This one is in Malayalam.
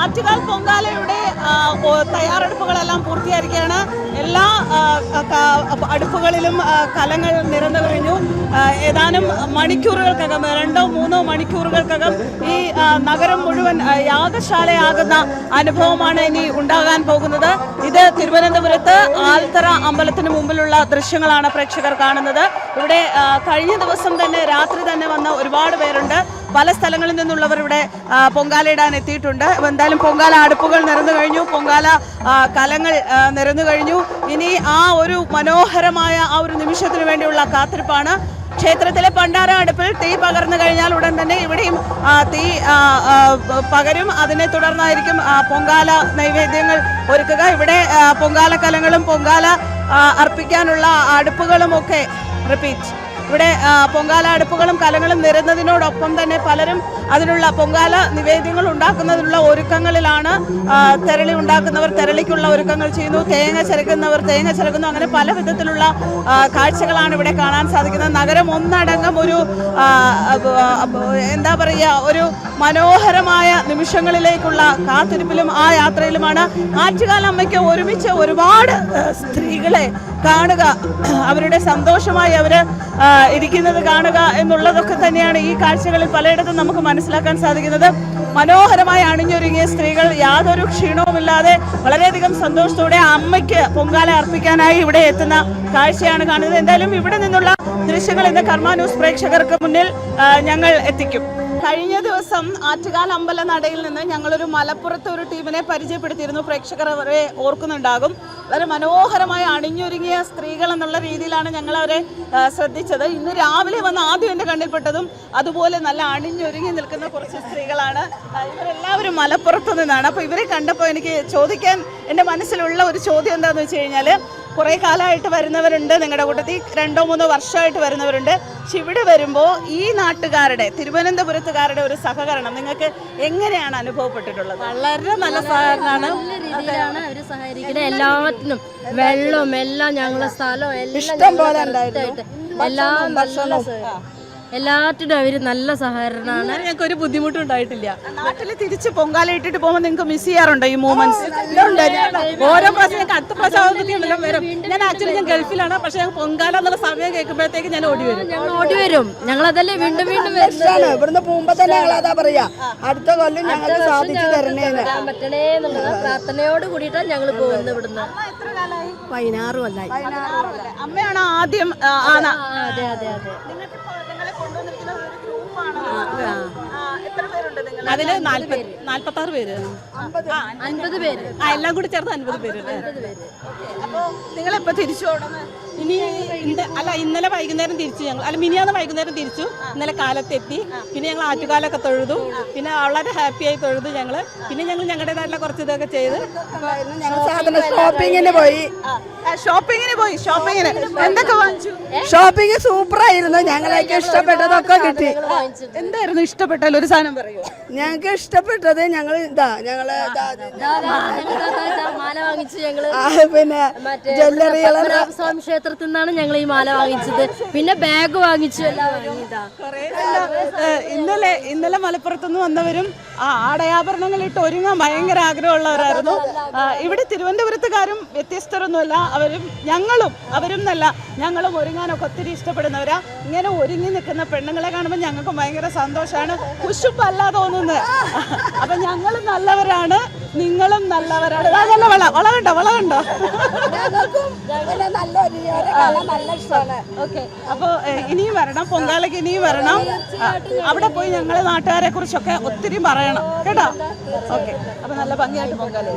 ആറ്റുകാൽ പൊങ്കാലയുടെ തയ്യാറെടുപ്പുകളെല്ലാം പൂർത്തിയായിരിക്കുകയാണ്. എല്ലാ അടുപ്പുകളിലും കലങ്ങൾ നിറഞ്ഞു കഴിഞ്ഞു. ഏതാനും മണിക്കൂറുകൾക്കകം 2-3 മണിക്കൂറുകൾക്കകം ഈ നഗരം മുഴുവൻ യാഗശാലയാകുന്ന അനുഭവമാണ് ഇനി ഉണ്ടാകാൻ പോകുന്നത്. ഇത് തിരുവനന്തപുരത്ത് ആൽത്തറ അമ്പലത്തിന് മുമ്പിലുള്ള ദൃശ്യങ്ങളാണ് പ്രേക്ഷകർ കാണുന്നത്. ഇവിടെ കഴിഞ്ഞ ദിവസം തന്നെ രാത്രി തന്നെ വന്ന ഒരുപാട് പേരുണ്ട്. പല സ്ഥലങ്ങളിൽ നിന്നുള്ളവർ ഇവിടെ പൊങ്കാലയിടാൻ എത്തിയിട്ടുണ്ട്. എന്തായാലും പൊങ്കാല അടുപ്പുകൾ നിറഞ്ഞു കഴിഞ്ഞു, പൊങ്കാല കലങ്ങൾ നിറഞ്ഞു കഴിഞ്ഞു. ഇനി ആ ഒരു മനോഹരമായ ആ ഒരു നിമിഷത്തിന് വേണ്ടിയുള്ള കാത്തിരിപ്പാണ്. ക്ഷേത്രത്തിലെ പണ്ടാര അടുപ്പിൽ തീ പകർന്നു കഴിഞ്ഞാൽ ഉടൻ തന്നെ ഇവിടെയും തീ പകരും. അതിനെ തുടർന്നായിരിക്കും പൊങ്കാല നൈവേദ്യങ്ങൾ ഒരുക്കുക. ഇവിടെ പൊങ്കാല കലങ്ങളും പൊങ്കാല അർപ്പിക്കാനുള്ള അടുപ്പുകളും ഒക്കെ ഇവിടെ പൊങ്കാല അടുപ്പുകളും കലങ്ങളും നിരന്നതിനോടൊപ്പം തന്നെ പലരും അതിനുള്ള പൊങ്കാല നിവേദ്യങ്ങൾ ഉണ്ടാക്കുന്നതിനുള്ള ഒരുക്കങ്ങളിലാണ്. തെരളി ഉണ്ടാക്കുന്നവർ തെരളിക്കുള്ള ഒരുക്കങ്ങൾ ചെയ്യുന്നു, തേങ്ങ ചിരകുന്നവർ തേങ്ങ ചിരകുന്നു. അങ്ങനെ പല വിധത്തിലുള്ള കാഴ്ചകളാണ് ഇവിടെ കാണാൻ സാധിക്കുന്നത്. നഗരം ഒന്നടങ്കം ഒരു എന്താ പറയുക, ഒരു മനോഹരമായ നിമിഷങ്ങളിലേക്കുള്ള കാത്തിരിപ്പിലും ആ യാത്രയിലുമാണ്. ആറ്റുകാൽ അമ്മയ്ക്ക് ഒരുമിച്ച് ഒരുപാട് സ്ത്രീകളെ കാണുക, അവരുടെ സന്തോഷമായി അവര് ഇരിക്കുന്നത് കാണുക എന്നുള്ളതൊക്കെ തന്നെയാണ് ഈ കാഴ്ചകളിൽ പലയിടത്തും നമുക്ക് മനസ്സിലാക്കാൻ സാധിക്കുന്നത്. മനോഹരമായി അണിഞ്ഞൊരുങ്ങിയ സ്ത്രീകൾ യാതൊരു ക്ഷീണവുമില്ലാതെ വളരെയധികം സന്തോഷത്തോടെ അമ്മയ്ക്ക് പൊങ്കാല അർപ്പിക്കാനായി ഇവിടെ എത്തുന്ന കാഴ്ചയാണ് കാണുന്നത്. എന്തായാലും ഇവിടെ നിന്നുള്ള ദൃശ്യങ്ങൾ ഇന്ന് കർമ്മ ന്യൂസ് പ്രേക്ഷകർക്ക് മുന്നിൽ ഞങ്ങൾ എത്തിക്കും. കഴിഞ്ഞ ദിവസം ആറ്റുകാൽ അമ്പല നടയിൽ നിന്ന് ഞങ്ങളൊരു മലപ്പുറത്തെ ഒരു ടീമിനെ പരിചയപ്പെടുത്തിയിരുന്നു. പ്രേക്ഷകർ അവരെ ഓർക്കുന്നുണ്ടാകും. വളരെ മനോഹരമായി അണിഞ്ഞൊരുങ്ങിയ സ്ത്രീകൾ എന്നുള്ള രീതിയിലാണ് ഞങ്ങൾ അവരെ ശ്രദ്ധിച്ചത്. ഇന്ന് രാവിലെ വന്ന് ആദ്യം എൻ്റെ കണ്ണിൽപ്പെട്ടതും അതുപോലെ നല്ല അണിഞ്ഞൊരുങ്ങി നിൽക്കുന്ന കുറച്ച് സ്ത്രീകളാണ്. ഇവരെല്ലാവരും മലപ്പുറത്തു നിന്നാണ്. അപ്പോൾ ഇവരെ കണ്ടപ്പോൾ എനിക്ക് ചോദിക്കാൻ എൻ്റെ മനസ്സിലുള്ള ഒരു ചോദ്യം എന്താണെന്ന് വെച്ച് കഴിഞ്ഞാൽ, കുറേ കാലമായിട്ട് വരുന്നവരുണ്ട്, നിങ്ങളുടെ കൂട്ടത്തിൽ 2-3 വർഷമായിട്ട് വരുന്നവരുണ്ട്. പക്ഷെ ഇവിടെ വരുമ്പോൾ ഈ നാട്ടുകാരുടെ, തിരുവനന്തപുരത്തുകാരുടെ ഒരു സഹകരണം നിങ്ങൾക്ക് എങ്ങനെയാണ് അനുഭവപ്പെട്ടിട്ടുള്ളത്? വളരെ നല്ല സഹകരണമാണ്. അവർ സഹകരിക്കുന്നത് എല്ലാത്തിനും. വെള്ളവും എല്ലാം ഞങ്ങളുടെ സ്ഥലവും എല്ലാം പോലെ എല്ലാം എല്ലാറ്റിനും അവര് നല്ല സഹകരണമാണ്. ഞങ്ങൾക്ക് ഒരു ബുദ്ധിമുട്ടും ഉണ്ടായിട്ടില്ല. നാട്ടിൽ തിരിച്ച് പൊങ്കാല ഇട്ടിട്ട് പോകുമ്പോൾ നിങ്ങൾക്ക് മിസ് ചെയ്യാറുണ്ടോ ഈ മൂമെന്റ്സ്? ഓരോ പ്രാവശ്യം ഞങ്ങൾക്ക് അടുത്ത പ്രാവശ്യം വരും. ഞാൻ ആക്ച്വലി ഞാൻ ഗൾഫിലാണ്, പക്ഷെ ഞങ്ങൾ പൊങ്കാല എന്നുള്ള സമയം കേൾക്കുമ്പോഴത്തേക്ക് ഞാൻ ഓടി വരും. ഞങ്ങൾ അതല്ലേ വീണ്ടും ഇവിടുന്ന് പോകുമ്പോ തന്നെ ഞങ്ങൾ അതാ പറയാ, അടുത്ത കൊല്ലം ഞങ്ങൾ സാധിച്ചു തരണേ പറ്റണേ എന്നുള്ള പ്രാർത്ഥനയോട് കൂടിയിട്ടാണ് ഞങ്ങൾ പോകുന്നത്. ഇവിടുന്ന് 16 കൊല്ലായി. അമ്മയാണ് ആദ്യം. അതെ അതെ അതെ. അതില് 46 പേര്, 50 പേര്, എല്ലാം കൂടി ചേർത്ത് 50 പേര്. അപ്പൊ നിങ്ങളെപ്പോ തിരിച്ചു ഓടുന്നത്? ഇനി ഇന്നലെ വൈകുന്നേരം തിരിച്ചു. മിനിയാന്ന് വൈകുന്നേരം തിരിച്ചു. ഇന്നലെ കാലത്തെത്തി. പിന്നെ ഞങ്ങൾ ആറ്റുകാലൊക്കെ തൊഴുതു. പിന്നെ വളരെ ഹാപ്പിയായി തൊഴുതു ഞങ്ങള്. പിന്നെ ഞങ്ങൾ ഞങ്ങളുടേതായിട്ടുള്ള കുറച്ച് ഇതൊക്കെ ചെയ്ത് ഷോപ്പിങ്ങിന് എന്തൊക്കെ വാങ്ങിച്ചു? ഷോപ്പിംഗ് സൂപ്പർ ആയിരുന്നു. ഞങ്ങൾക്ക് ഇഷ്ടപ്പെട്ടതൊക്കെ കിട്ടി. എന്തായിരുന്നു ഇഷ്ടപ്പെട്ടാൽ ഒരു സാധനം പറയൂ? ഞങ്ങൾക്ക് ഇഷ്ടപ്പെട്ടത് ഞങ്ങള് മാല വാങ്ങിച്ചു. ഞങ്ങള് പിന്നെ ജ്വല്ലറികളെ സ്വാമി ക്ഷേത്രത്തിൽ നിന്നാണ് ഞങ്ങൾ ഈ മാല വാങ്ങിച്ചത്. പിന്നെ ബാഗ് വാങ്ങിച്ചു. ഇന്നലെ മലപ്പുറത്തുനിന്ന് വന്നവരും ആടയാഭരണങ്ങൾ ഇട്ട് ഒരുങ്ങാൻ ഭയങ്കര ആഗ്രഹമുള്ളവരായിരുന്നു. ഇവിടെ തിരുവനന്തപുരത്തുകാരും വ്യത്യസ്തരൊന്നുമല്ല. അവരും ഞങ്ങളും ഒരുങ്ങാനൊക്കെ ഒത്തിരി ഇഷ്ടപ്പെടുന്നവരാ. ഇങ്ങനെ ഒരുങ്ങി നിൽക്കുന്ന പെണ്ണുങ്ങളെ കാണുമ്പോൾ ഞങ്ങൾക്ക് ഭയങ്കര സന്തോഷമാണ്. കുശുമ്പല്ല തോന്നുന്നത്. അപ്പൊ ഞങ്ങൾ നല്ലവരാണ്, നിങ്ങളും നല്ലവരാണ്. വളകണ്ടോ? ഓക്കെ. അപ്പൊ ഇനിയും വരണം, പൊങ്കാലയ്ക്ക് ഇനിയും വരണം. അവിടെ പോയി ഞങ്ങളെ നാട്ടുകാരെ കുറിച്ചൊക്കെ ഒത്തിരി പറയണം കേട്ടോ. ഓക്കെ. അപ്പൊ നല്ല ഭംഗിയായിട്ട് പൊങ്കാല.